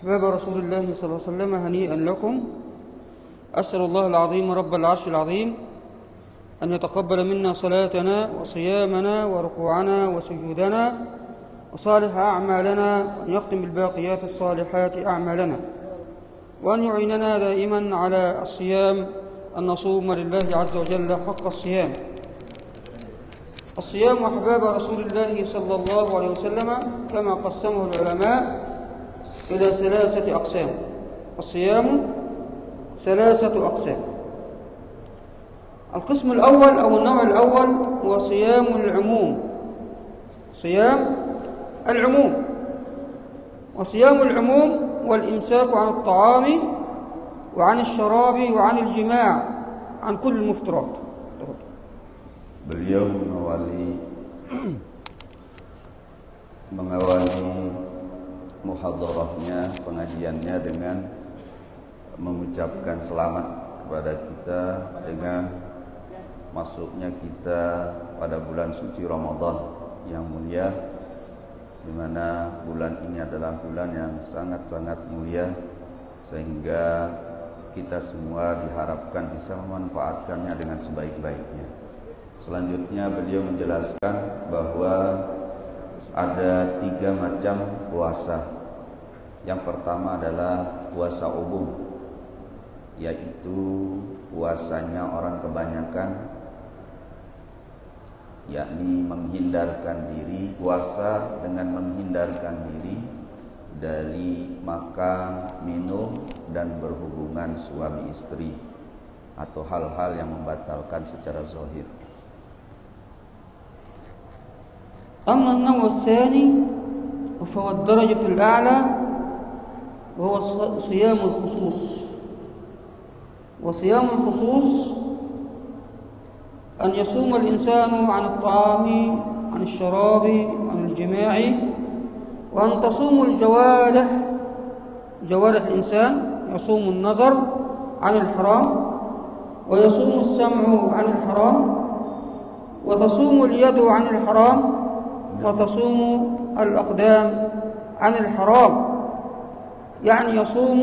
أحباب رسول الله صلى الله عليه وسلم، هنيئا لكم. أسأل الله العظيم رب العرش العظيم أن يتقبل منا صلاتنا وصيامنا وركوعنا وسجودنا وصالح أعمالنا، وأن يختم بالباقيات الصالحات أعمالنا، وأن يعيننا دائما على الصيام، أن نصوم لله عز وجل حق الصيام. الصيام أحباب رسول الله صلى الله عليه وسلم كما قسمه العلماء إلى 3 أقسام. الصيام 3 أقسام. القسم الأول أو النوع الأول هو صيام العموم. صيام العموم، وصيام العموم والإمساك عن الطعام وعن الشراب وعن الجماع عن كل المفترات. Beliau mengawali muhadarahnya, pengajiannya dengan mengucapkan selamat kepada kita dengan masuknya kita pada bulan suci Ramadan yang mulia, di mana bulan ini adalah bulan yang sangat-sangat mulia, sehingga kita semua diharapkan bisa memanfaatkannya dengan sebaik-baiknya. Selanjutnya beliau menjelaskan bahwa ada 3 macam puasa. Yang pertama adalah puasa umum, yaitu puasanya orang kebanyakan, yakni menghindarkan diri, puasa dengan menghindarkan diri dari makan, minum, dan berhubungan suami istri atau hal-hal yang membatalkan secara zahir. أما النوع الثاني فهو الدرجة الأعلى، وهو صيام الخصوص. وصيام الخصوص أن يصوم الإنسان عن الطعام، عن الشراب، عن الجماع، وأن تصوم الجوارح، جوارح الإنسان، يصوم النظر عن الحرام، ويصوم السمع عن الحرام، وتصوم اليد عن الحرام، وتصوم الأقدام عن الحرام، يعني يصوم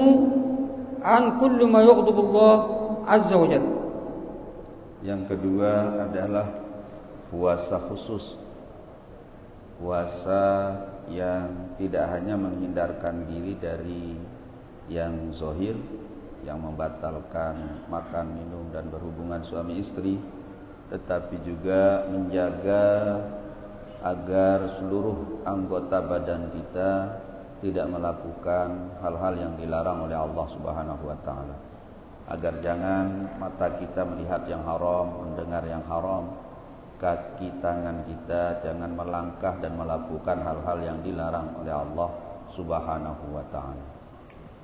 عن كل ما يغضب الله عز وجل. Yang kedua adalah puasa khusus. Puasa yang tidak hanya menghindarkan diri dari yang zahir, yang membatalkan makan, minum, dan berhubungan suami istri, tetapi juga menjaga agar seluruh anggota badan kita tidak melakukan hal-hal yang dilarang oleh Allah Subhanahu wa taala. Agar jangan mata kita melihat yang haram, mendengar yang haram, kaki tangan kita jangan melangkah dan melakukan hal-hal yang dilarang oleh Allah Subhanahu wa taala.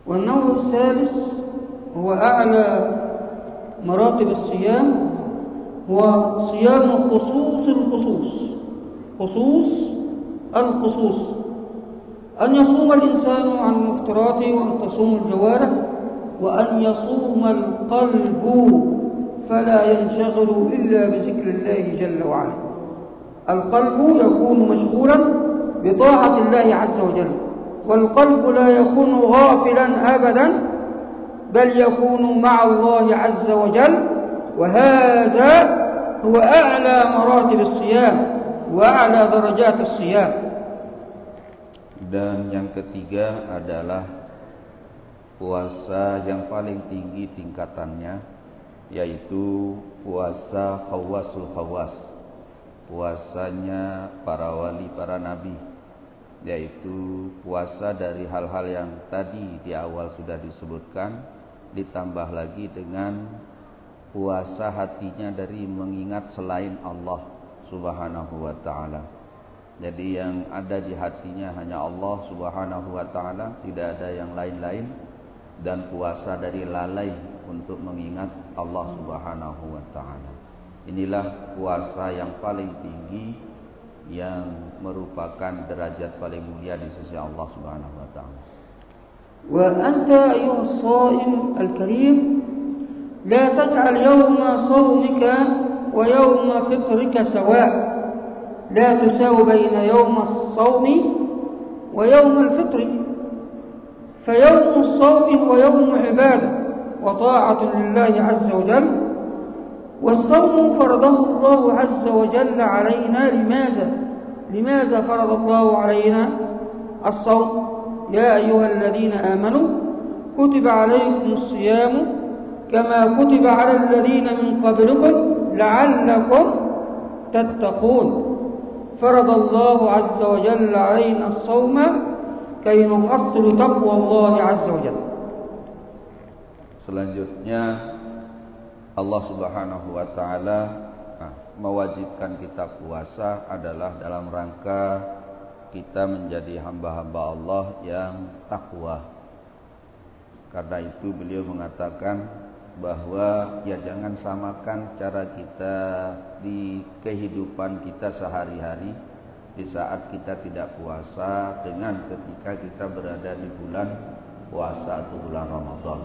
والنوع الثالث هو أعلى مراتب الصيام، هو صيام خصوص الخصوص. خصوص الخصوص أن يصوم الإنسان عن المفترات، وأن تصوم الجوارح، وأن يصوم القلب فلا ينشغل إلا بذكر الله جل وعلا. القلب يكون مشغولا بطاعة الله عز وجل، والقلب لا يكون غافلا أبدا، بل يكون مع الله عز وجل، وهذا هو أعلى مراتب الصيام وأعلى درجات الصيام. Dan yang ketiga adalah puasa yang paling tinggi tingkatannya, yaitu puasa khawasul khawas, puasanya para wali, para nabi, yaitu puasa dari hal-hal yang tadi di awal sudah disebutkan, ditambah lagi dengan puasa hatinya dari mengingat selain Allah Subhanahu wa ta'ala. Jadi yang ada di hatinya hanya Allah Subhanahu wa ta'ala, tidak ada yang lain-lain, dan puasa dari lalai untuk mengingat Allah Subhanahu wa ta'ala. Inilah puasa yang paling tinggi, yang merupakan derajat paling mulia di sisi Allah Subhanahu wa ta'ala. Wa anta ayyuha as-shaim al-karim, la taj'al yawma sawmika ويوم فطرك سواء، لا تساوي بين يوم الصوم ويوم الفطر، فيوم الصوم هو يوم عبادة وطاعة لله عز وجل، والصوم فرضه الله عز وجل علينا. لماذا فرض الله علينا الصوم؟ يا أيها الذين آمنوا كتب عليكم الصيام كما كتب على الذين من قبلكم لعلكم تتقون. فرض الله عز وجل علينا الصوم كي نحصل تقوى الله عز وجل. Selanjutnya Allah Subhanahu wa taala mewajibkan kita puasa adalah dalam rangka kita menjadi hamba-hamba Allah yang takwa. Karena itu beliau mengatakan bahwa ya jangan samakan cara kita di kehidupan kita sehari-hari di saat kita tidak puasa dengan ketika kita berada di bulan puasa atau bulan Ramadan.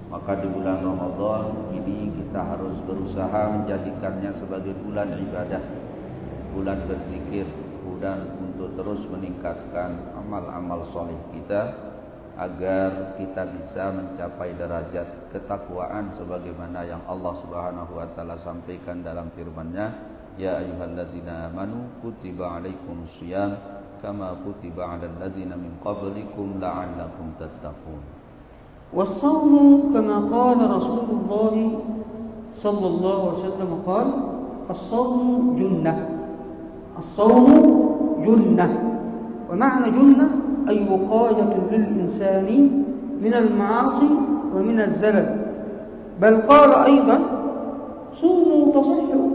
Maka di bulan Ramadan ini kita harus berusaha menjadikannya sebagai bulan ibadah, bulan berzikir, bulan untuk terus meningkatkan amal-amal soleh kita agar kita bisa mencapai derajat ketakwaan sebagaimana yang Allah Subhanahu wa taala sampaikan dalam firman-Nya, ya ayyuhalladzina amanu kutiba alaikumus shiyam kama kutiba alal ladzina min qablikum la'allakum tattaqun. والصوم كما قال رسول الله صلى الله عليه وسلم قال الصوم جنة. الصوم جنة، ومعنى جنة أي وقاية للإنسان من المعاصي ومن الزلل. بل قال أيضا صوموا تصحوا،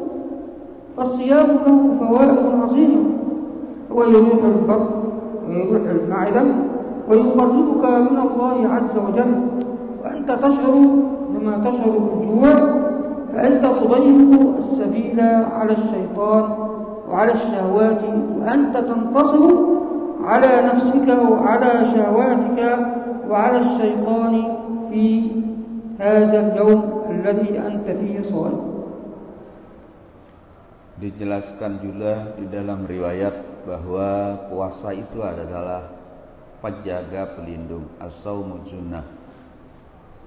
فالصيام له فوائد عظيمة، هو يروح البطن ويروح المعدة ويقربك من الله عز وجل، وأنت تشعر لما تشعر بالجوع فأنت تضيق السبيل على الشيطان وعلى الشهوات، وأنت تنتصر على نفسك وعلى شهواتك وعلى الشيطان في هذا اليوم الذي أنت فيه صائم. Dijelaskan juga di dalam riwayat bahwa puasa itu adalah penjaga pelindung. As-saumu junnah.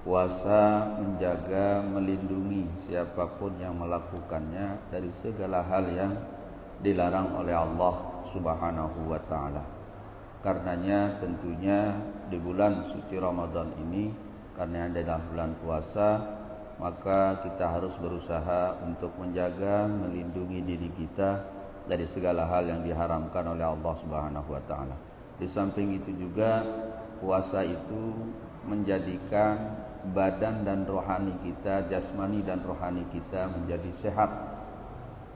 Puasa menjaga, melindungi siapapun yang melakukannya dari segala hal yang dilarang oleh Allah Subhanahu wa taala. Karenanya tentunya di bulan suci Ramadan ini, karena adalah bulan puasa, maka kita harus berusaha untuk menjaga, melindungi diri kita dari segala hal yang diharamkan oleh Allah Subhanahu wa taala. Di samping itu juga puasa itu menjadikan badan dan rohani kita, jasmani dan rohani kita menjadi sehat.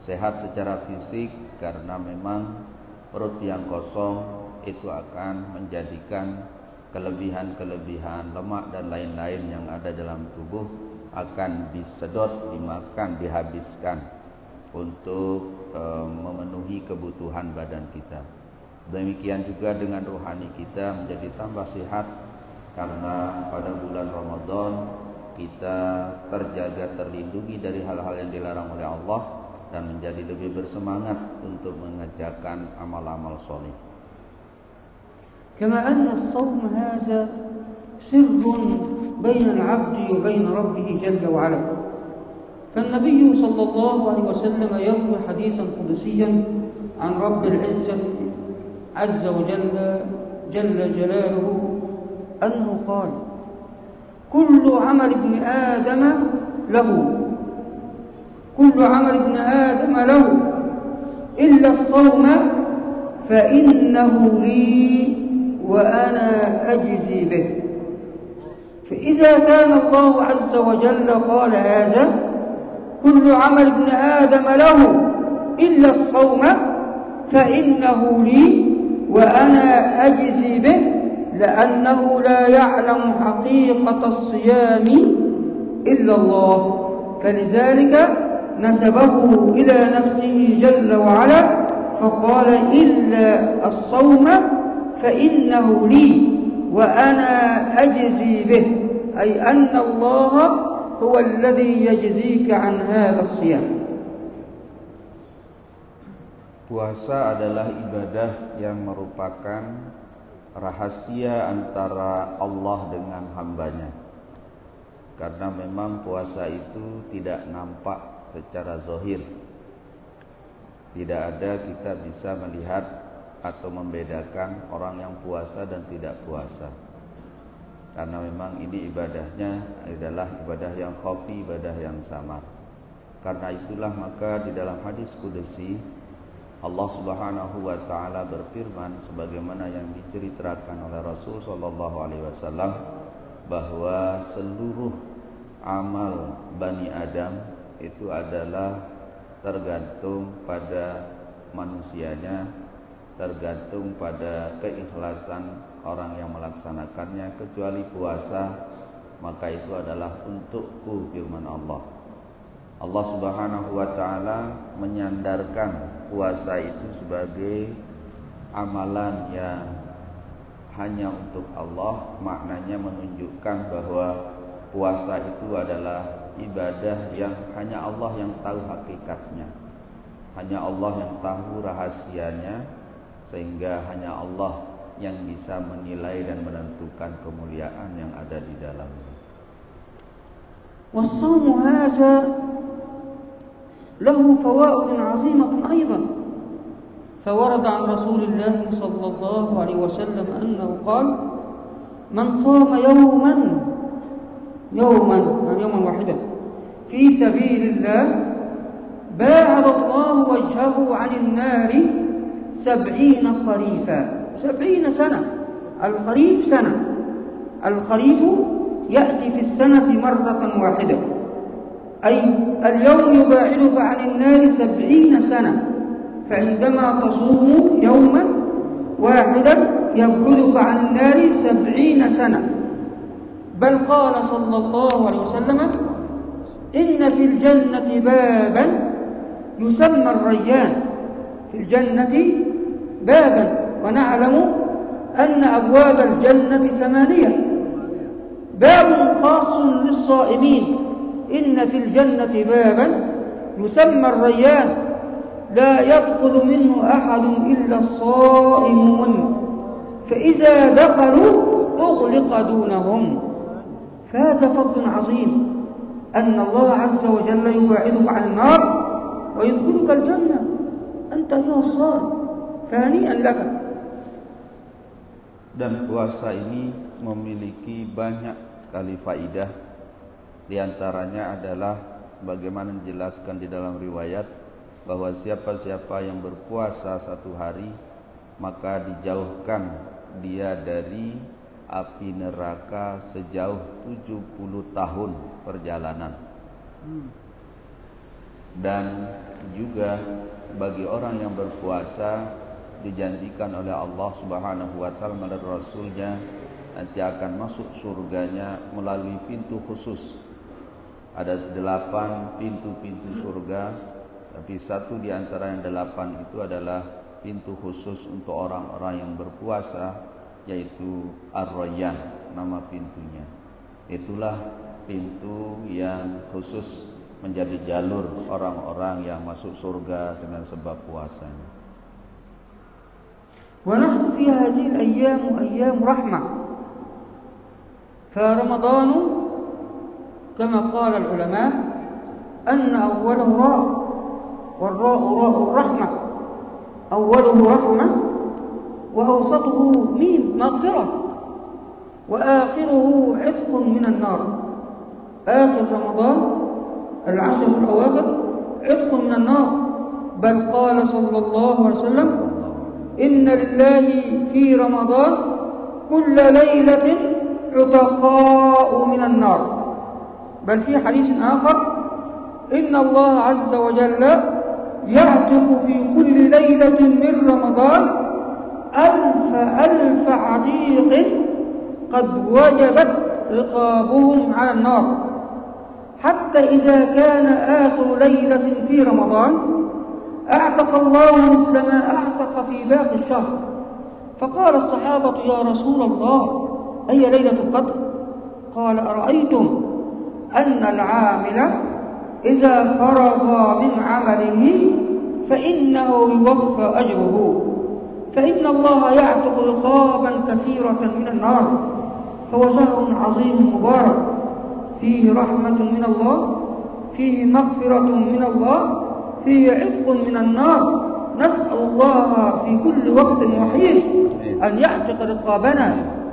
Sehat secara fisik karena memang perut yang kosong itu akan menjadikan kelebihan-kelebihan lemak dan lain-lain yang ada dalam tubuh akan disedot, dimakan, dihabiskan untuk memenuhi kebutuhan badan kita. Demikian juga dengan rohani kita menjadi tambah sehat karena pada bulan Ramadan kita terjaga, terlindungi dari hal-hal yang dilarang oleh Allah dan menjadi lebih bersemangat untuk mengerjakan amal-amal soleh. كما أن الصوم هذا سر بين العبد وبين ربه جل وعلا، فالنبي صلى الله عليه وسلم يروي حديثا قدسيا عن رب العزة عز وجل جل جلاله أنه قال: كل عمل ابن آدم له، كل عمل ابن آدم له إلا الصوم فإنه لي وأنا أجزي به. فإذا كان الله عز وجل قال هذا كل عمل ابن آدم له إلا الصوم فإنه لي وأنا أجزي به، لأنه لا يعلم حقيقة الصيام إلا الله، فلذلك نسبه إلى نفسه جل وعلا فقال: إلا الصوم فإنه لي وأنا أجزي به، أي أن الله هو الذي يجزيك عن هذا الصيام. Puasa adalah ibadah yang merupakan rahasia antara Allah dengan hambanya. Karena memang puasa itu tidak nampak secara zahir. Tidak ada kita bisa melihat atau membedakan orang yang puasa dan tidak puasa. Karena memang ini ibadahnya adalah ibadah yang khafi, ibadah yang samar. Karena itulah maka di dalam hadis qudsi Allah Subhanahu wa taala berfirman sebagaimana yang diceritakan oleh Rasul sallallahu alaihi wasallam bahwa seluruh amal Bani Adam itu adalah tergantung pada manusianya, tergantung pada keikhlasan orang yang melaksanakannya, kecuali puasa, maka itu adalah untukku, firman Allah. Allah Subhanahu wa taala menyandarkan puasa itu sebagai amalan yang hanya untuk Allah, maknanya menunjukkan bahwa puasa itu adalah ibadah yang hanya Allah yang tahu hakikatnya. Hanya Allah yang tahu rahasianya, sehingga hanya Allah yang bisa menilai dan menentukan kemuliaan yang ada di dalamnya. Wassaumu hadza lahu fawaid 'azimatun aidan. فورد عن رسول الله صلى الله عليه وسلم أنه قال: من صام يوما واحدا في سبيل الله باعد الله وجهه عن النار 70 خريفا. 70 سنة. الخريف سنة. الخريف يأتي في السنة مرة واحدة، أي اليوم يباعدك عن النار 70 سنة. فعندما تصوم يوما واحدا يبعدك عن النار 70 سنة. بل قال صلى الله عليه وسلم: إن في الجنة بابا يسمى الريان. في الجنة بابا، ونعلم أن أبواب الجنة 8. باب خاص للصائمين. إن في الجنة بابا يسمى الريان لا يدخل منه أحد إلا الصائمون، فإذا دخلوا أغلق دونهم. فاز فضل عظيم أن الله عز وجل يباعدك عن النار ويدخلك الجنة أنت أيها الصائم، فهنيئا لك. Dan puasa ini memiliki banyak sekali faidah. Di antaranya adalah bagaimana dijelaskan di dalam riwayat bahwa siapa-siapa yang berpuasa satu hari maka dijauhkan dia dari api neraka sejauh 70 tahun perjalanan. Dan juga bagi orang yang berpuasa dijanjikan oleh Allah Subhanahu wa taala melalui Rasulnya nanti akan masuk surganya melalui pintu khusus. Ada 8 pintu-pintu surga, tapi satu di antara yang 8 itu adalah pintu khusus untuk orang-orang yang berpuasa, yaitu Ar-Rayyan, nama pintunya. Itulah pintu yang khusus menjadi jalur orang-orang yang masuk surga dengan sebab puasanya. Wa nahnu fi hadhihi al-ayyam ayyam rahmah. Fa Ramadan kama qala al-ulama anna awwalahu ra' wal-ra'u ra'u rahmah. Awwaluhu rahmah wa awsatuhu mim maghfirah wa akhiruhu 'itqun min an-nar. Akhir Ramadan العشر الأواخر عتق من النار. بل قال صلى الله عليه وسلم: إن لله في رمضان كل ليلة عتقاء من النار. بل في حديث آخر: إن الله عز وجل يعتق في كل ليلة من رمضان 1000 عتيق قد وجبت رقابهم على النار، حتى إذا كان آخر ليلة في رمضان أعتق الله مثل ما أعتق في باقي الشهر. فقال الصحابة: يا رسول الله، أي ليلة القدر؟ قال: أرأيتم أن العامل إذا فرغ من عمله فإنه يوفى أجره، فإن الله يعتق رقابا كثيرة من النار، فهو شهر عظيم مبارك فيه رحمة من الله، فيه مغفرة من الله، فيه عتق من النار. نسأل الله في كل وقت وحين أن يعتق رقابنا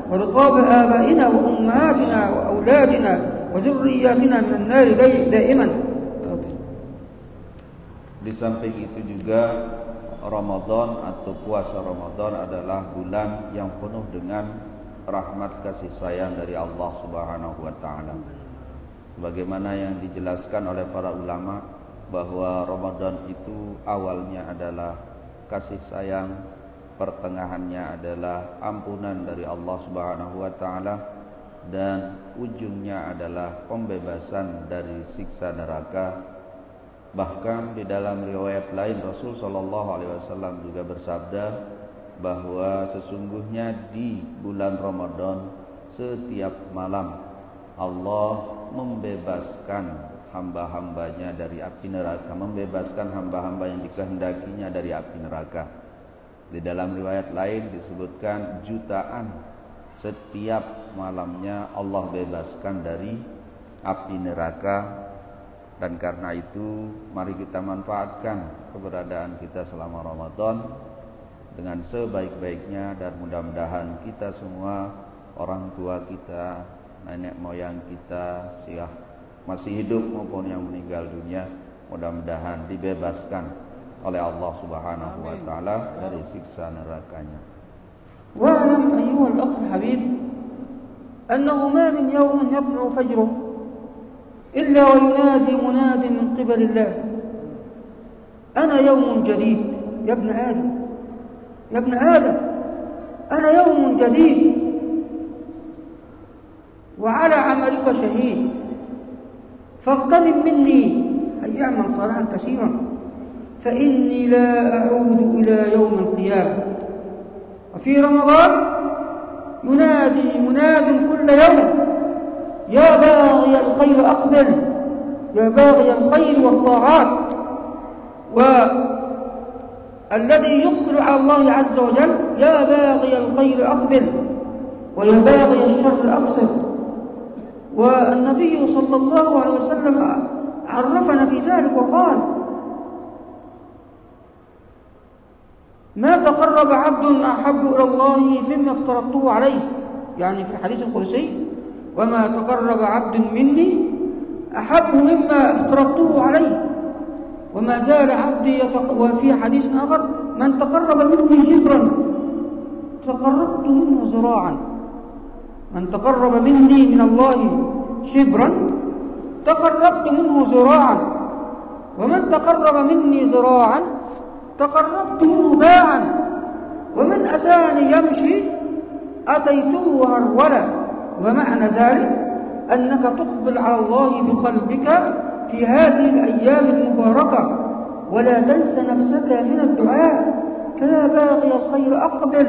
ورقاب آبائنا وأمهاتنا وأولادنا وذرياتنا من النار دائما. Di samping itu juga Ramadan atau puasa Ramadan adalah bulan yang penuh dengan rahmat kasih sayang dari Allah Subhanahu wa taala. Sebagaimana yang dijelaskan oleh para ulama bahwa Ramadan itu awalnya adalah kasih sayang, pertengahannya adalah ampunan dari Allah Subhanahu wa taala, dan ujungnya adalah pembebasan dari siksa neraka. Bahkan di dalam riwayat lain Rasul sallallahu alaihi wasallam juga bersabda bahwa sesungguhnya di bulan Ramadan setiap malam Allah membebaskan hamba-hambanya dari api neraka, membebaskan hamba-hamba yang dikehendakinya dari api neraka. Di dalam riwayat lain disebutkan jutaan setiap malamnya Allah bebaskan dari api neraka. Dan karena itu mari kita manfaatkan keberadaan kita selama Ramadan dengan sebaik-baiknya, dan mudah-mudahan kita semua, orang tua kita, nenek moyang kita, siap masih hidup maupun yang meninggal dunia, mudah-mudahan dibebaskan oleh Allah Subhanahu wa taala dari siksa nerakanya. Wa'lam ayyuhal akhul habib annahu ma min yawmin yatlu fajruh illa wa yunadi munadi min qibalillah ana yawmun jadid ya ibn adam ya ibn adam ana yawmun jadid wa ala amalika shahid فاغتنم مني أن يعمل صلاحا كثيرا فإني لا أعود إلى يوم القيامة. وفي رمضان ينادي مناد كل يوم يا باغي الخير أقبل يا باغي الخير والطاعات. والذي يقبل على الله عز وجل يا باغي الخير أقبل ويا باغي الشر أقصر. والنبي صلى الله عليه وسلم عرفنا في ذلك وقال ما تقرب عبد أحب إلى الله مما افترضته عليه، يعني في الحديث القدسي وما تقرب عبد مني أحب مما افترضته عليه وما زال عبدي وفي حديث آخر من تقرب مني شبرا تقربت منه ذراعا. من تقرب مني من الله شبرا تقربت منه ذراعا ومن تقرب مني ذراعا تقربت منه باعا ومن أتاني يمشي أتيته هرولا. ومعنى ذلك أنك تقبل على الله بقلبك في هذه الأيام المباركة ولا تنس نفسك من الدعاء فيا باغي الخير أقبل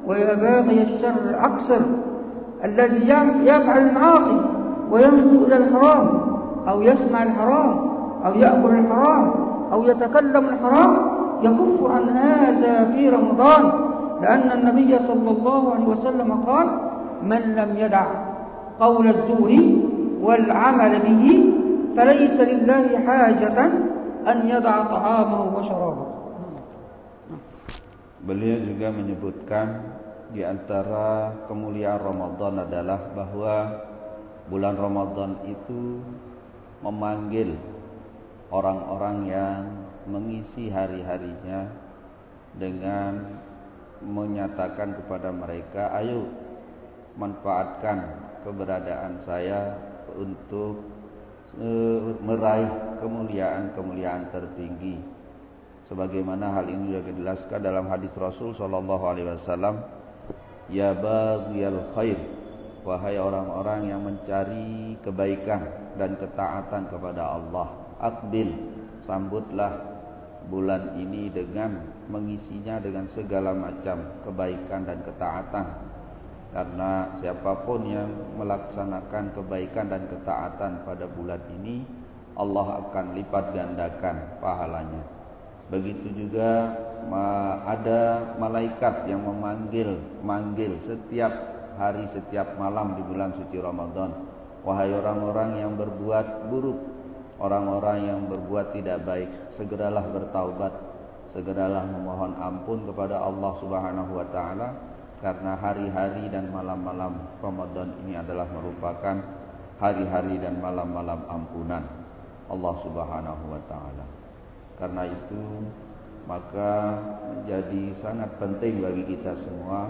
ويا باغي الشر أقصر. الذي يفعل المعاصي وينظر إلى الحرام أو يسمع الحرام أو يأكل الحرام أو يتكلم الحرام يكف عن هذا في رمضان، لأن النبي صلى الله عليه وسلم قال من لم يدع قول الزور والعمل به فليس لله حاجة أن يدع طعامه وشرابه. Beliau juga menyebutkan di antara kemuliaan Ramadan adalah bahwa bulan Ramadan itu memanggil orang-orang yang mengisi hari-harinya dengan menyatakan kepada mereka, ayo manfaatkan keberadaan saya untuk meraih kemuliaan-kemuliaan tertinggi. Sebagaimana hal ini juga dijelaskan dalam hadis Rasul sallallahu alaihi wasallam, ya baghiyal khair, wahai orang-orang yang mencari kebaikan dan ketaatan kepada Allah, aqbil, sambutlah bulan ini dengan mengisinya dengan segala macam kebaikan dan ketaatan. Karena siapapun yang melaksanakan kebaikan dan ketaatan pada bulan ini, Allah akan lipat gandakan pahalanya. Begitu juga ada malaikat yang memanggil setiap hari, setiap malam di bulan suci Ramadan. Wahai orang-orang yang berbuat buruk, orang-orang yang berbuat tidak baik, segeralah bertaubat, segeralah memohon ampun kepada Allah Subhanahu wa taala, karena hari-hari dan malam-malam Ramadan ini adalah merupakan hari-hari dan malam-malam ampunan Allah Subhanahu wa taala. Karena itu maka menjadi sangat penting bagi kita semua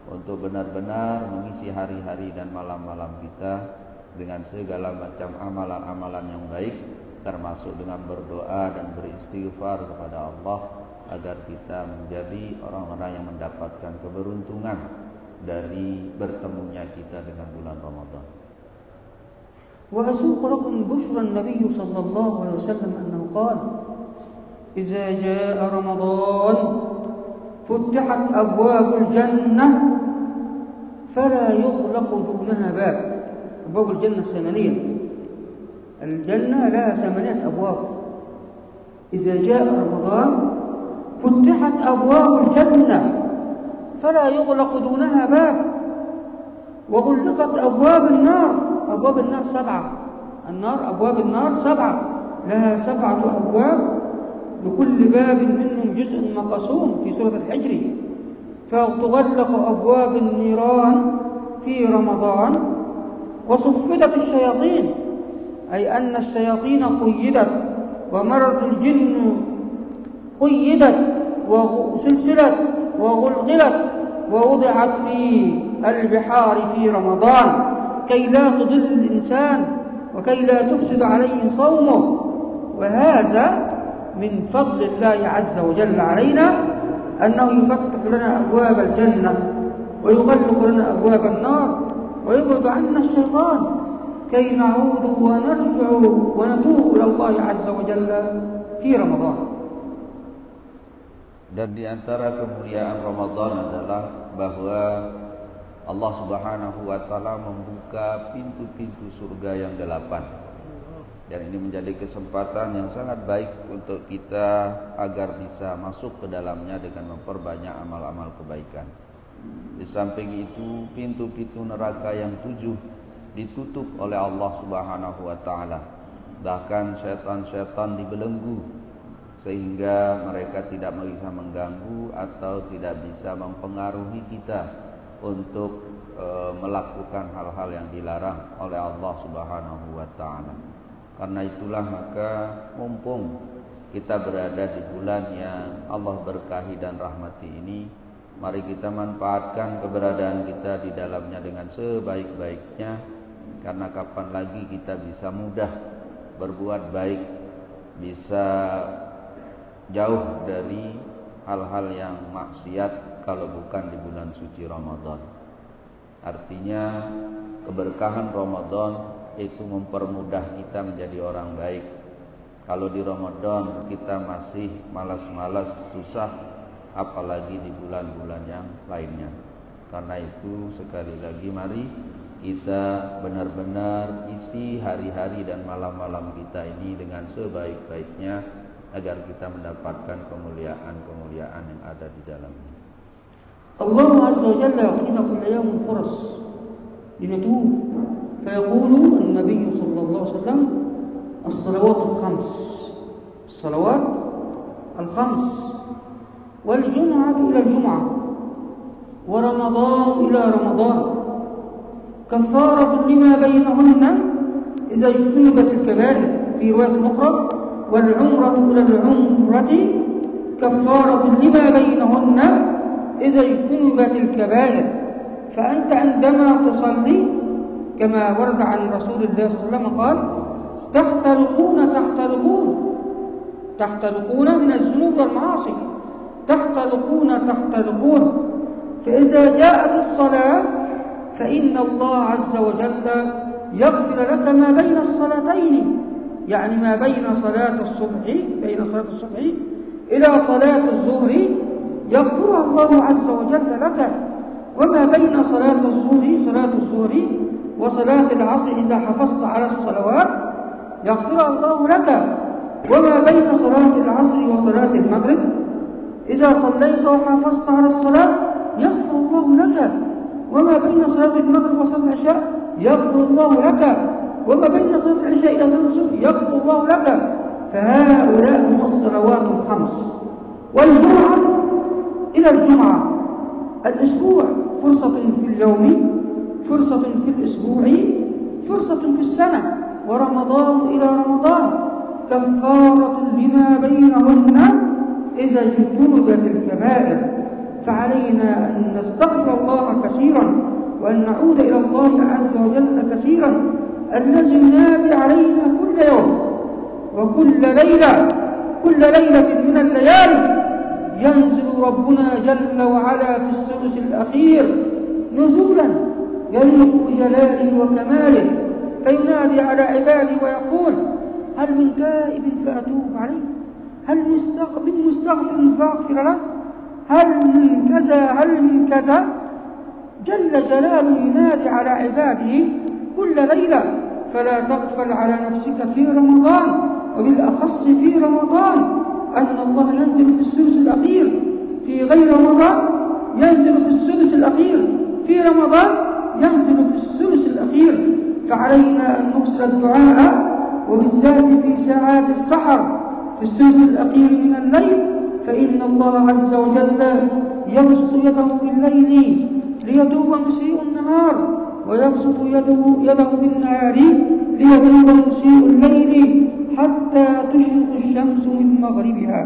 untuk benar-benar mengisi hari-hari dan malam-malam kita dengan segala macam amalan-amalan yang baik, termasuk dengan berdoa dan beristighfar kepada Allah agar kita menjadi orang-orang yang mendapatkan keberuntungan dari bertemunya kita dengan bulan Ramadan. وأسوق لكم بشرى النبي صلى الله عليه وسلم أنه قال: إذا جاء رمضان فتحت أبواب الجنة فلا يغلق دونها باب. أبواب الجنة ثمانية، الجنة لها 8 أبواب. إذا جاء رمضان فتحت أبواب الجنة فلا يغلق دونها باب، وغلقت أبواب النار. أبواب النار 7، أبواب النار 7، لها 7 أبواب، لكل باب منهم جزء مقسوم في سورة الحجر. فتغلق أبواب النيران في رمضان، وصفدت الشياطين، أي أن الشياطين قيدت، ومرض الجن قيدت وسلسلت وغلغلت ووضعت في البحار في رمضان كي لا تضل الإنسان وكي لا تفسد عليه صومه. وهذا من فضل الله عز وجل علينا أنه يفتح لنا أبواب الجنة ويغلق لنا أبواب النار ويبعد عنا الشيطان كي نعود ونرجع ونتوب إلى الله عز وجل في رمضان. Dan di antara kemuliaan Ramadan adalah bahwa Allah Subhanahu wa taala membuka pintu-pintu surga yang 8. Dan ini menjadi kesempatan yang sangat baik untuk kita agar bisa masuk ke dalamnya dengan memperbanyak amal-amal kebaikan. Di samping itu, pintu-pintu neraka yang 7 ditutup oleh Allah Subhanahu wa taala. Bahkan setan-setan dibelenggu sehingga mereka tidak bisa mengganggu atau tidak bisa mempengaruhi kita untuk melakukan hal-hal yang dilarang oleh Allah Subhanahu wa taala. Karena itulah maka mumpung kita berada di bulan yang Allah berkahi dan rahmati ini, mari kita manfaatkan keberadaan kita di dalamnya dengan sebaik-baiknya, karena kapan lagi kita bisa mudah berbuat baik, bisa jauh dari hal-hal yang maksiat kalau bukan di bulan suci Ramadan. Artinya keberkahan Ramadan itu mempermudah kita menjadi orang baik. Kalau di Ramadan kita masih malas-malas, susah, apalagi di bulan-bulan yang lainnya. Karena itu sekali lagi mari kita benar-benar isi hari-hari dan malam-malam kita ini dengan sebaik-baiknya agar kita mendapatkan kemuliaan-kemuliaan yang ada di dalamnya. Allah Azza wa Jalla ya'tina kulla yawmin furas linatub, fayaqulu an-nabiy sallallahu alaihi wasallam as-salawat al-khams, as-salawat al-khams, wal jum'ah ila al-jum'ah, wa ramadan ila ramadan, kaffaratun lima bainahunna idza ijtunibat al-kaba'ir, fi riwayat ukhra wal 'umratu ila al-'umrati kaffaratun lima bainahunna إذا اجتنبت الكبائر. فأنت عندما تصلي كما ورد عن رسول الله صلى الله عليه وسلم قال: تحترقون من الذنوب والمعاصي، تحترقون. فإذا جاءت الصلاة فإن الله عز وجل يغفر لك ما بين الصلاتين، يعني ما بين صلاة الصبح إلى صلاة الظهر يغفرها الله عز وجل لك، وما بين صلاة الظهر وصلاة العصر إذا حفظت على الصلوات يغفرها الله لك. وما بين صلاة العصر وصلاة المغرب إذا صليت وحافظت على الصلاة يغفر الله لك، وما بين صلاة المغرب وصلاة العشاء يغفر الله لك، وما بين صلاة العشاء إلى صلاة الصبح يغفر الله لك. فهؤلاء هم الصلوات الخمس. والجمعة إلى الجمعة، الأسبوع فرصة في اليوم، فرصة في الأسبوع، فرصة في السنة، ورمضان إلى رمضان كفارة لما بينهن إذا اجتنبت الكبائر. فعلينا أن نستغفر الله كثيرا وأن نعود إلى الله عز وجل كثيرا، الذي ينادي علينا كل يوم وكل ليلة، كل ليلة من الليالي ينزل ربنا جل وعلا في الثلث الأخير نزولا يليق بجلاله وكماله، فينادي على عباده ويقول: هل من تائب فأتوب عليه؟ هل من مستغفر فأغفر له؟ هل من كذا هل من كذا؟ جل جلاله ينادي على عباده كل ليلة. فلا تغفل على نفسك في رمضان، وبالأخص في رمضان، أن الله ينزل في الثلث الأخير. في غير رمضان ينزل في الثلث الأخير، في رمضان ينزل في الثلث الأخير. فعلينا أن نكثر الدعاء، وبالذات في ساعات السحر في الثلث الأخير من الليل، فإن الله عز وجل يبسط يده بالليل ليتوب مسيء النهار، ويبسط يده بالنهار ليتوب مسيء الليل حتى تشرق الشمس من مغربها.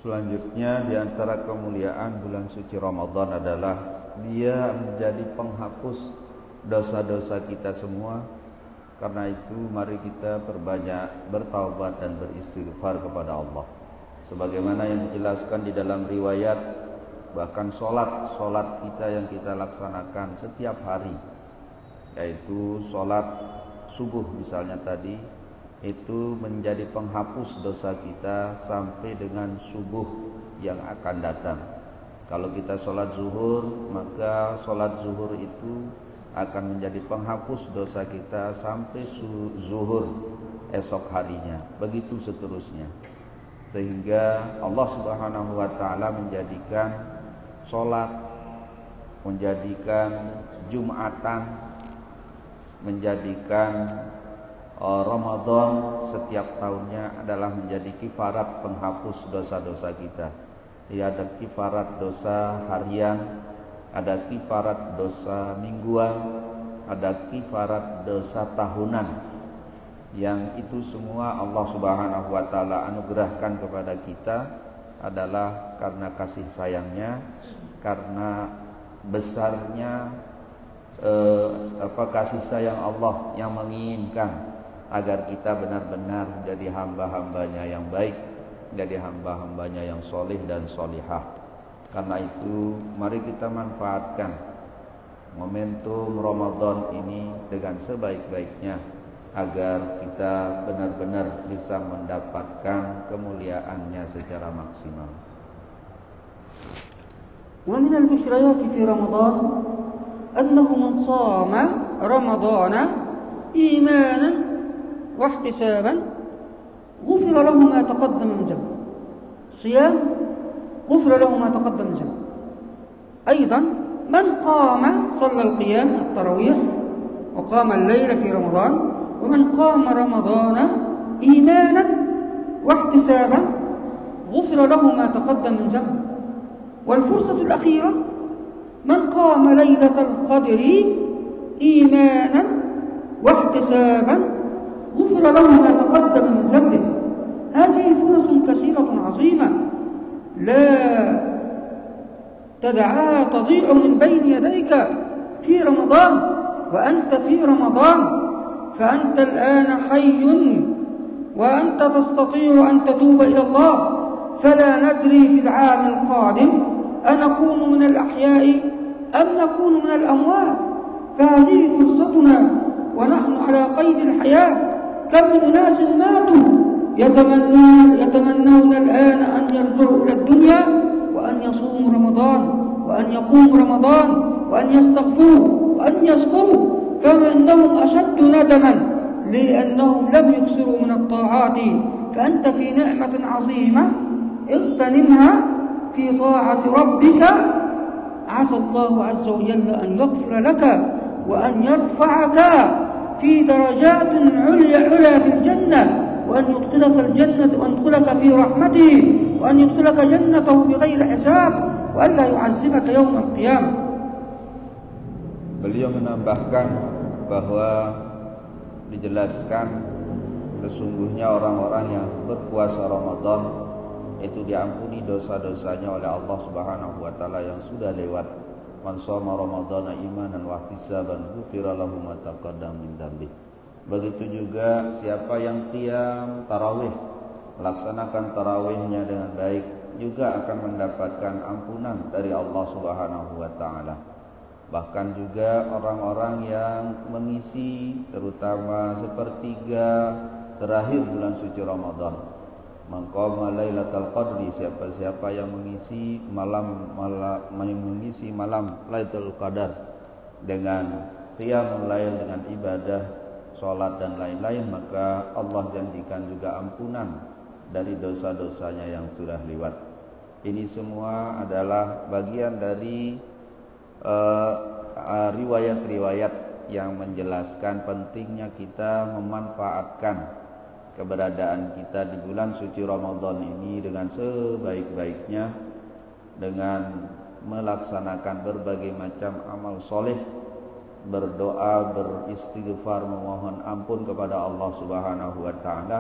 Selanjutnya di antara kemuliaan bulan suci Ramadan adalah dia menjadi penghapus dosa-dosa kita semua. Karena itu mari kita perbanyak bertaubat dan beristighfar kepada Allah. Sebagaimana yang dijelaskan di dalam riwayat, bahkan sholat kita yang kita laksanakan setiap hari, yaitu sholat subuh misalnya tadi, itu menjadi penghapus dosa kita sampai dengan subuh yang akan datang. Kalau kita sholat zuhur, maka sholat zuhur itu akan menjadi penghapus dosa kita sampai zuhur esok harinya, begitu seterusnya. Sehingga Allah Subhanahu wa ta'ala menjadikan sholat, menjadikan Jumatan, menjadikan Ramadan setiap tahunnya adalah menjadi kifarat penghapus dosa-dosa kita. Ya, ada kifarat dosa harian, ada kifarat dosa mingguan, ada kifarat dosa tahunan. Yang itu semua Allah Subhanahu wa ta'ala anugerahkan kepada kita adalah karena kasih sayangnya, karena besarnya kasih sayang Allah yang menginginkan agar kita benar-benar menjadi hamba-hambanya yang baik, menjadi hamba-hambanya yang soleh dan solihah. Karena itu mari kita manfaatkan momentum Ramadan ini dengan sebaik-baiknya agar kita benar-benar bisa mendapatkan kemuliaannya secara maksimal. Wa min al-bushrayati fi Ramadan annahu man shama Ramadana imanan wa ihtisaban ghufira lahu ma taqaddama min dhanbi. Shiyam غفر له ما تقدم من ذنبه. أيضا من قام صلى القيام التراويح وقام الليل في رمضان، ومن قام رمضان إيمانا واحتسابا غفر له ما تقدم من ذنبه. والفرصة الأخيرة من قام ليلة القدر إيمانا واحتسابا غفر له ما تقدم من ذنبه. هذه فرص كثيرة عظيمة لا تدعها تضيع من بين يديك في رمضان وأنت في رمضان، فأنت الآن حي وأنت تستطيع أن تتوب إلى الله. فلا ندري في العام القادم أنكون من الأحياء أم نكون من الأموات، فهذه فرصتنا ونحن على قيد الحياة. كم من أناس ماتوا يتمنون الآن أن يرجعوا إلى الدنيا وأن يصوموا رمضان وأن يقوموا رمضان وأن يستغفروا وأن يذكروا، فإنهم أشد ندما لأنهم لم يكثروا من الطاعات، فأنت في نعمة عظيمة اغتنمها في طاعة ربك. عسى الله عز وجل أن يغفر لك وأن يرفعك في درجات علا في الجنة، وأن يدخلك الجنة وأن يدخلك في رحمته، وأن يدخلك جنته بغير حساب، وأن لا يعذبك يوم القيامة. Beliau menambahkan bahwa dijelaskan sesungguhnya orang-orang yang berpuasa Ramadan itu diampuni dosa-dosanya oleh Allah Subhanahu wa taala yang sudah lewat. Man shoma ramadhana imanan wa ihtisaban ghufira lahu ma taqaddama min dzambi. Begitu juga siapa yang qiyam tarawih, melaksanakan tarawihnya dengan baik, juga akan mendapatkan ampunan dari Allah Subhanahu wa taala. Bahkan juga orang-orang yang mengisi terutama sepertiga terakhir bulan suci Ramadan, maqama lailatul qadri, siapa-siapa yang mengisi malam Lailatul Qadar dengan qiyamul lail, dengan ibadah, salat dan lain-lain, maka Allah janjikan juga ampunan dari dosa-dosanya yang sudah lewat. Ini semua adalah bagian dari riwayat-riwayat yang menjelaskan pentingnya kita memanfaatkan keberadaan kita di bulan suci Ramadan ini dengan sebaik-baiknya, dengan melaksanakan berbagai macam amal soleh, berdoa, beristighfar, memohon ampun kepada Allah Subhanahu wa taala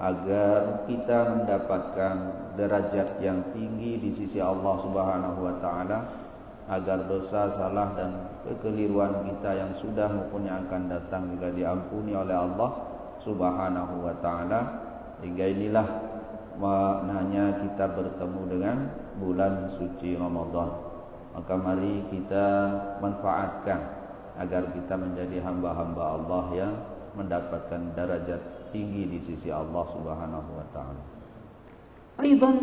agar kita mendapatkan derajat yang tinggi di sisi Allah Subhanahu wa taala, agar dosa, salah dan kekeliruan kita yang sudah maupun yang akan datang juga diampuni oleh Allah Subhanahu wa taala. Hingga inilah maknanya kita bertemu dengan bulan suci Ramadan. Maka mari kita manfaatkan agar kita menjadi hamba-hamba Allah yang mendapatkan derajat tinggi di sisi Allah Subhanahu wa taala. Aidan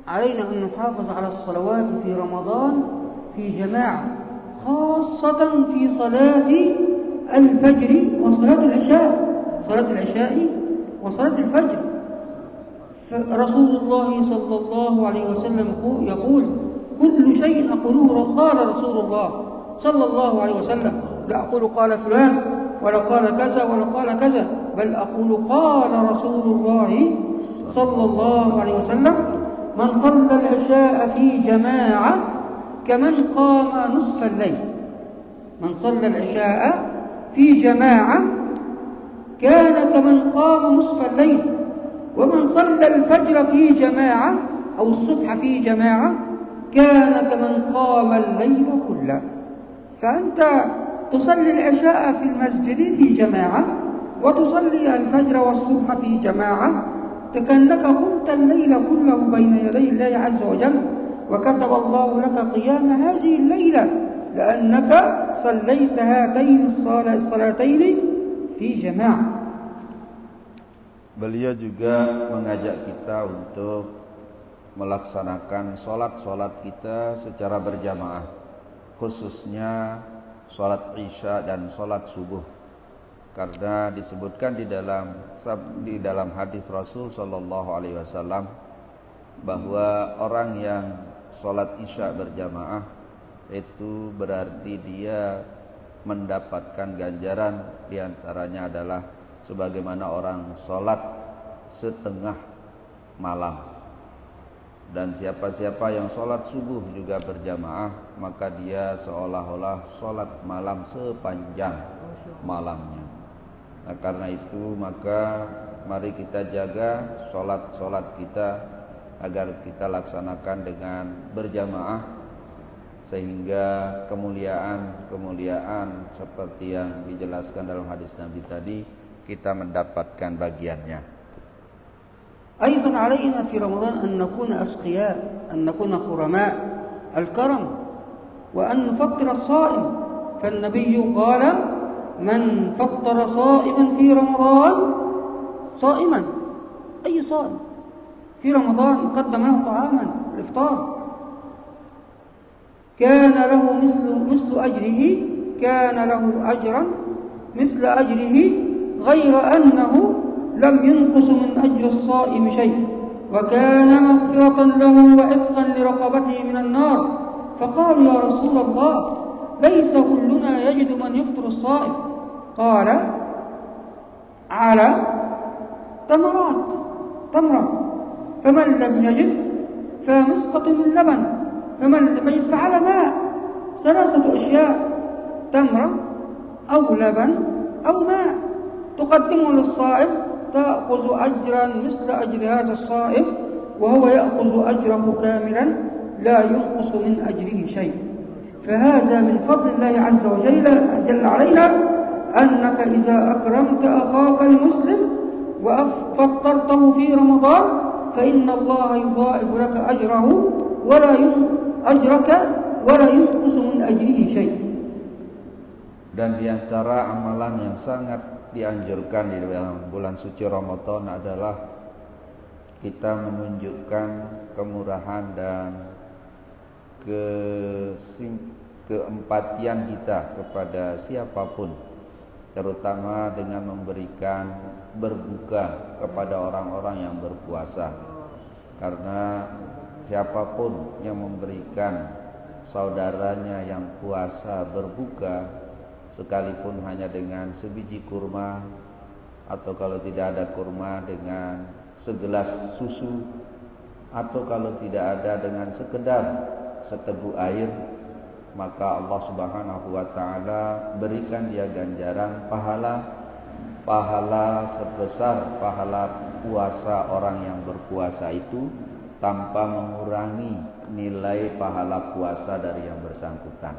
علينا أن نحافظ على الصلوات في رمضان في جماعة، خاصة في صلاة الفجر وصلاة العشاء، صلاة العشاء وصلاة الفجر. فرسول الله صلى الله عليه وسلم يقول كل شيء أقوله قال رسول الله صلى الله عليه وسلم، لا أقول قال فلان ولا قال كذا ولا قال كذا، بل أقول قال رسول الله صلى الله عليه وسلم: من صلى العشاء في جماعة كمن قام نصف الليل. من صلى العشاء في جماعة كان كمن قام نصف الليل، ومن صلى الفجر في جماعة أو الصبح في جماعة كان كمن قام الليل كله. فأنت تصلي العشاء في المسجد في جماعة، وتصلي الفجر والصبح في جماعة، كأنك قمت الليل كله بين يدي الله عز وجل، وكتب الله لك قيام هذه الليلة لأنك صليت هاتين الصلاتين في جماعة. Beliau juga mengajak kita untuk melaksanakan sholat-sholat kita secara berjamaah, khususnya sholat isya dan sholat subuh, karena disebutkan di dalam hadis Rasul Shallallahu Alaihi Wasallam bahwa orang yang sholat isya berjamaah itu berarti dia mendapatkan ganjaran, diantaranya adalah sebagaimana orang sholat setengah malam. Dan siapa-siapa yang sholat subuh juga berjamaah, maka dia seolah-olah sholat malam sepanjang malamnya. Nah, karena itu maka mari kita jaga sholat-sholat kita agar kita laksanakan dengan berjamaah, sehingga kemuliaan seperti yang dijelaskan dalam hadis Nabi tadi kita mendapatkan bagiannya. أيضا علينا في رمضان أن نكون أسقياء، أن نكون كرماء الكرم، وأن نفطر الصائم. فالنبي قال: من فطر صائما في رمضان، صائما أي صائم في رمضان قدم له طعاما الإفطار، كان له مثل أجره، كان له أجرا مثل أجره غير أنه لم ينقص من أجر الصائم شيء وكان مغفرة له وعتقا لرقبته من النار فقالوا يا رسول الله ليس كلنا يجد من يفطر الصائم قال على تمرة فمن لم يجد فمسقط من لبن فمن لم يجد فعلى ماء 3 أشياء تمرة أو لبن أو ماء تقدمه للصائم تأخذ أجرا مثل أجر هذا الصائم وهو يأخذ أجره كاملا لا ينقص من أجره شيء فهذا من فضل الله عز وجل جل علينا أنك إذا أكرمت أخاك المسلم وفطرته في رمضان فإن الله يضاعف لك أجره ولا ينقص من أجره شيء. Dan diantara amalan yang sangat dianjurkan di dalam bulan suci Ramadan adalah kita menunjukkan kemurahan dan keempatian kita kepada siapapun, terutama dengan memberikan berbuka kepada orang-orang yang berpuasa. Karena siapapun yang memberikan saudaranya yang puasa berbuka, sekalipun hanya dengan sebiji kurma, atau kalau tidak ada kurma dengan segelas susu, atau kalau tidak ada dengan sekedar seteguk air, maka Allah Subhanahu wa taala berikan dia ganjaran pahala sebesar pahala puasa orang yang berpuasa itu, tanpa mengurangi nilai pahala puasa dari yang bersangkutan.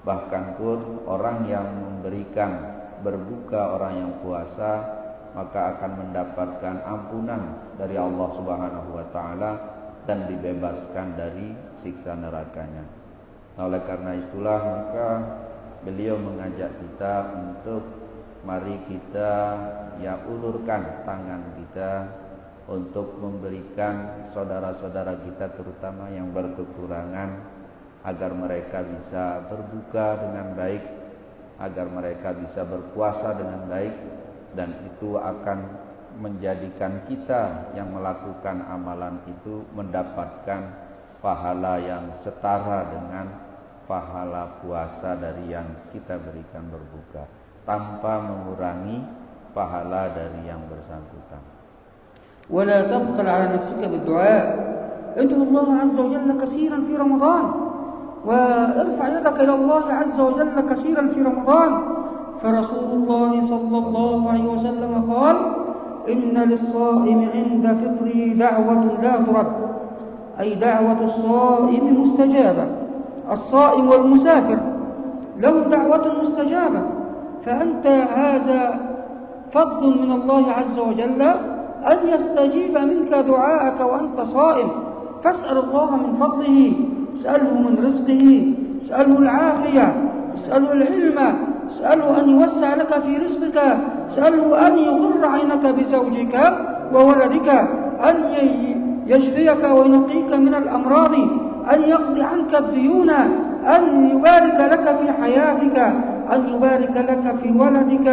Bahkan pun orang yang memberikan berbuka orang yang puasa, maka akan mendapatkan ampunan dari Allah Subhanahu wa taala dan dibebaskan dari siksa nerakanya. Oleh karena itulah maka beliau mengajak kita untuk mari kita ulurkan tangan kita untuk memberikan saudara-saudara kita terutama yang berkekurangan, agar mereka bisa berbuka dengan baik, agar mereka bisa berpuasa dengan baik, dan itu akan menjadikan kita yang melakukan amalan itu mendapatkan pahala yang setara dengan pahala puasa dari yang kita berikan berbuka, tanpa mengurangi pahala dari yang bersangkutan. ولا تبخل على نفسك بالدعاء ادعو الله عز وجل كثيرا في رمضان وارفع يدك إلى الله عز وجل كثيرا في رمضان فرسول الله صلى الله عليه وسلم قال إن للصائم عند فطره دعوة لا ترد أي دعوة الصائم مستجابة الصائم والمسافر له دعوة مستجابة فأنت هذا فضل من الله عز وجل أن يستجيب منك دعاءك وأنت صائم فاسأل الله من فضله اسأله من رزقه اسأله العافية اسأله العلم اسأله أن يوسع لك في رزقك اسأله أن يغر عينك بزوجك وولدك أن يشفيك وينقيك من الأمراض أن يقضي عنك الديون أن يبارك لك في حياتك أن يبارك لك في ولدك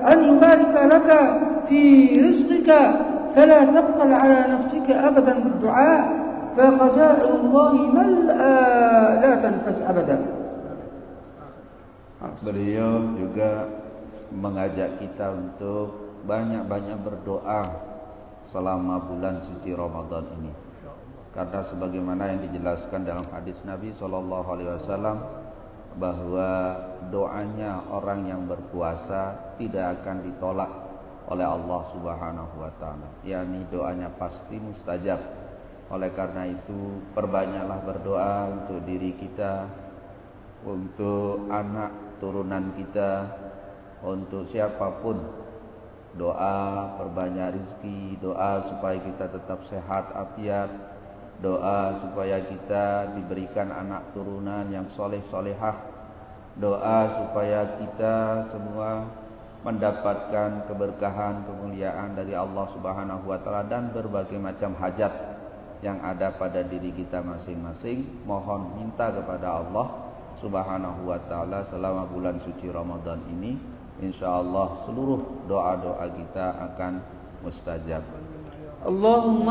أن يبارك لك في رزقك فلا تبخل على نفسك أبدا بالدعاء فخزائن الله ملأى لا تنفس أبدا. Beliau juga mengajak kita untuk banyak-banyak berdoa selama bulan suci Ramadan ini. Karena sebagaimana yang dijelaskan dalam hadis Nabi SAW, bahwa doanya orang yang berpuasa tidak akan ditolak oleh Allah Subhanahu wa taala, yakni doanya pasti mustajab. Oleh karena itu perbanyaklah berdoa untuk diri kita, untuk anak turunan kita, untuk siapapun. Doa perbanyak rizki, doa supaya kita tetap sehat afiat, doa supaya kita diberikan anak turunan yang soleh-solehah, doa supaya kita semua mendapatkan keberkahan, kemuliaan dari Allah Subhanahu wa taala, dan berbagai macam hajat yang ada pada diri kita masing-masing. Mohon minta kepada Allah Subhanahu wa taala selama bulan suci Ramadan ini insyaallah seluruh doa-doa kita akan mustajab. اللهم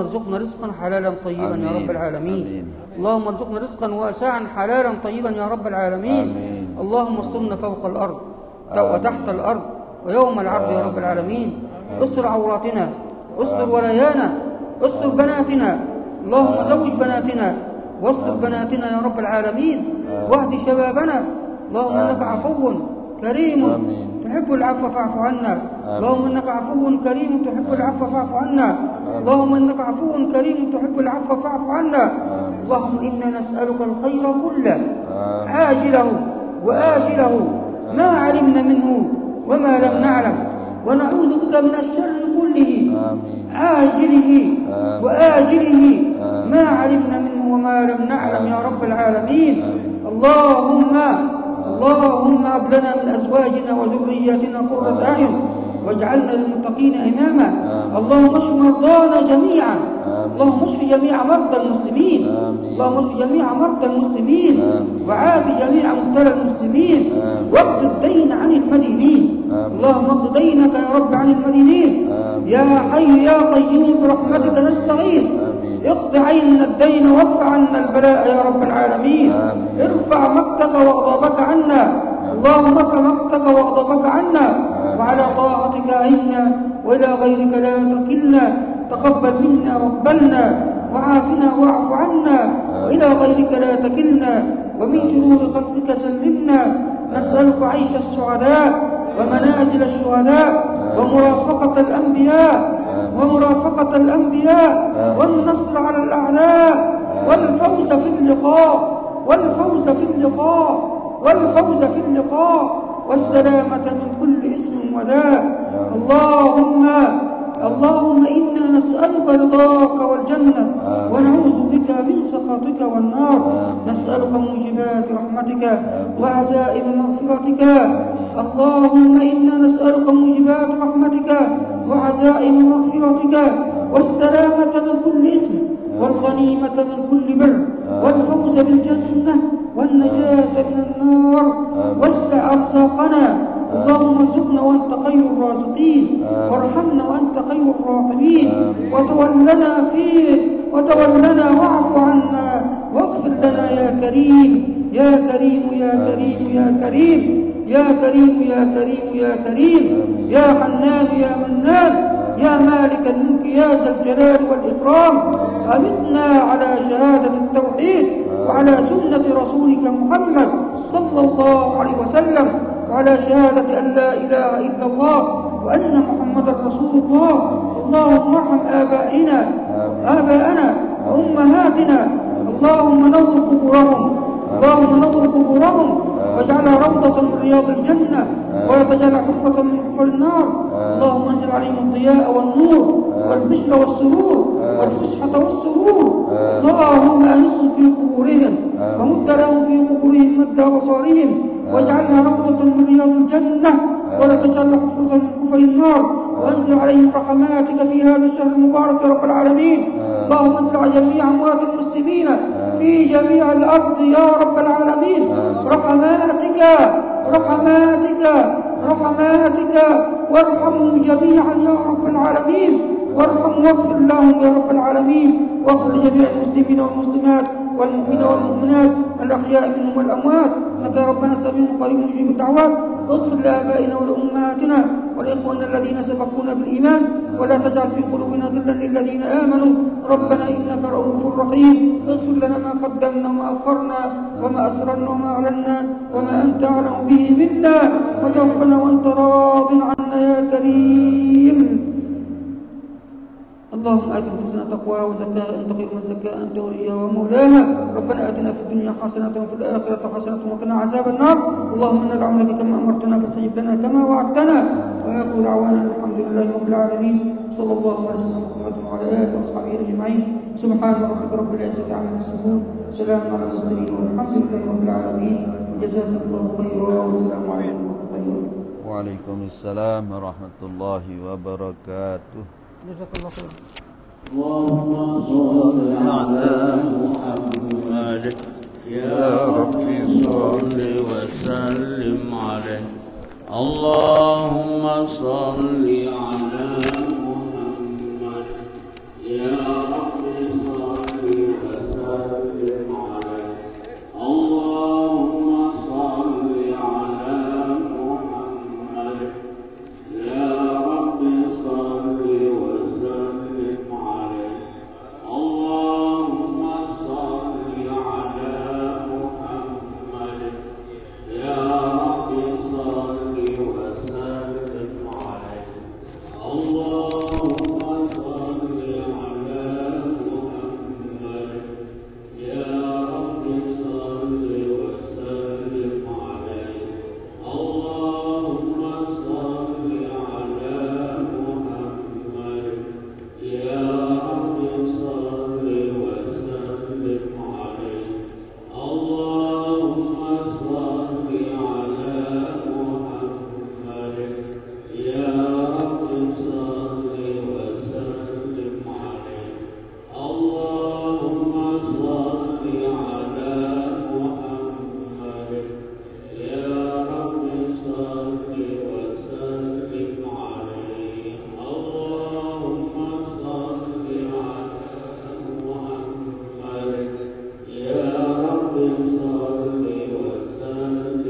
ارزقنا رزقا حلالا طيبا يا رب العالمين. اللهم ارزقنا رزقا واسعا حلالا طيبا يا رب العالمين. اللهم استرنا فوق الأرض وتحت الأرض ويوم العرض يا رب العالمين. استر عوراتنا، استر ولايانا، استر بناتنا، اللهم زوج بناتنا واستر بناتنا يا رب العالمين، واهد شبابنا. اللهم انك عفو كريم تحب العفو فاعف عنا. اللهم انك عفو كريم تحب العفو فاعف عنا. اللهم انك عفو كريم تحب العفو فاعف عنا. اللهم انا نسألك الخير كله عاجله وآجله ما علمنا منه وما لم نعلم، ونعوذ بك من الشر كله عاجله وآجله ما علمنا منه وما لم نعلم يا رب العالمين. اللهم هب لنا من أزواجنا وذرياتنا قرة أعين واجعلنا للمتقين إماما. اللهم اشف مرضانا جميعا، اللهم اشف جميع مرضى المسلمين، اللهم اشف جميع مرضى المسلمين، وعاف جميع مبتلى المسلمين، واقض الدين عن المدينين. اللهم اقض دينك يا رب عن المدينين. يا حي يا قيوم برحمتك نستغيث، اقض عنا الدين وارفع عنا البلاء يا رب العالمين. ارفع مقتك وغضبك عنا، اللهم ارفع مقتك وغضبك عنا، وعلى طاعتك أعنا وإلى غيرك لا تكلنا. تقبل منا واقبلنا وعافنا واعف عنا، وإلى غيرك لا تكلنا، ومن شرور خلقك سلمنا. نسألك عيش السعداء ومنازل الشهداء ومرافقة الأنبياء والنصر على الأعداء والفوز في اللقاء والسلامة من كل اسم وداء. اللهم إنا نسألك رضاك والجنة ونعوذ بك من سخطك والنار. نسألك موجبات رحمتك وعزائم مغفرتك. اللهم إنا نسألك موجبات رحمتك وعزائم مغفرتك والسلامة من كل اسم والغنيمة من كل بر والفوز بالجنة والنجاة من النار. وسع أرزاقنا، اللهم ارزقنا وأنت خير الرازقين، وارحمنا وأنت خير الراحمين، وتولنا واعف عنا واغفر لنا يا كريم يا كريم يا كريم يا كريم يا كريم يا كريم يا كريم يا حنان يا منان يا مالك الملك يا ذا الجلال والإكرام. أمتنا على شهادة التوحيد وعلى سنة رسولك محمد صلى الله عليه وسلم، وعلى شهادة أن لا إله إلا الله وأن محمدا رسول الله. اللهم ارحم آباءنا وأمهاتنا، اللهم نور قبورهم واجعلها روضة من رياض الجنة ولا تجعلها حفرة من حفر النار. اللهم انزل عليهم الضياء والنور والبشر والسرور والفسحة والسرور. اللهم آنسهم في قبورهم ومد لهم في قبورهم مد أبصارهم واجعلها روضة من رياض الجنة ولا تجعلها حفرة من حفر النار. وانزل عليهم رحماتك في هذا الشهر المبارك يا رب العالمين. اللهم انزل على جميع أموات المسلمين في جميع الأرض يا رب العالمين رحماتك وارحمهم جميعا يا رب العالمين. واغفر لهم يا رب العالمين، واغفر لجميع المسلمين والمسلمات والمؤمنين والمؤمنات الأحياء منهم والأموات، إنك يا ربنا سميع قريب مجيب الدعوات. واغفر لآبائنا ولأمهاتنا والإخوان الذين سبقونا بالإيمان، ولا تجعل في قلوبنا غلا للذين آمنوا ربنا إنك رؤوف رحيم. اغفر لنا ما قدمنا وما أخرنا وما أسررنا وما أعلنا وما أنت أعلم به منا، وتوفنا وأنت راض عنا يا كريم. اللهم آت نفوسنا تقواها وزكاها أنت خير من زكاها أنت وليها ومولاها. ربنا آتنا في الدنيا حسنة وفي الآخرة حسنة وقنا عذاب النار. اللهم إنا دعوناك كما أمرتنا فاستجب لنا كما وعدتنا. وآخر دعوانا الحمد لله رب العالمين، صلى الله على سيدنا محمد وعلى آله وأصحابه أجمعين. سبحان ربك رب العزة عما يصفون، سلام على المرسلين والحمد لله رب العالمين. جزاكم الله خيرا والسلام عليكم ورحمة الله وبركاته. وعليكم السلام ورحمة الله وبركاته. جزاك الله خير. اللهم صل على محمد يا رب صل وسلم عليه. اللهم صل على محمد يا رب صل وسلم عليه اللهم صل على محمد يا رب صل وسلم عليه اللهم صل على محمد يا رب صل وسلم عليه اللهم صل على محمد يا رب صل وسلم عليه اللهم صل على محمد يا رب صل وسلم عليه اللهم صل على محمد يا رب صل وسلم عليه اللهم صل على محمد يا رب صل وسلم عليه اللهم صل على محمد يا رب صل وسلم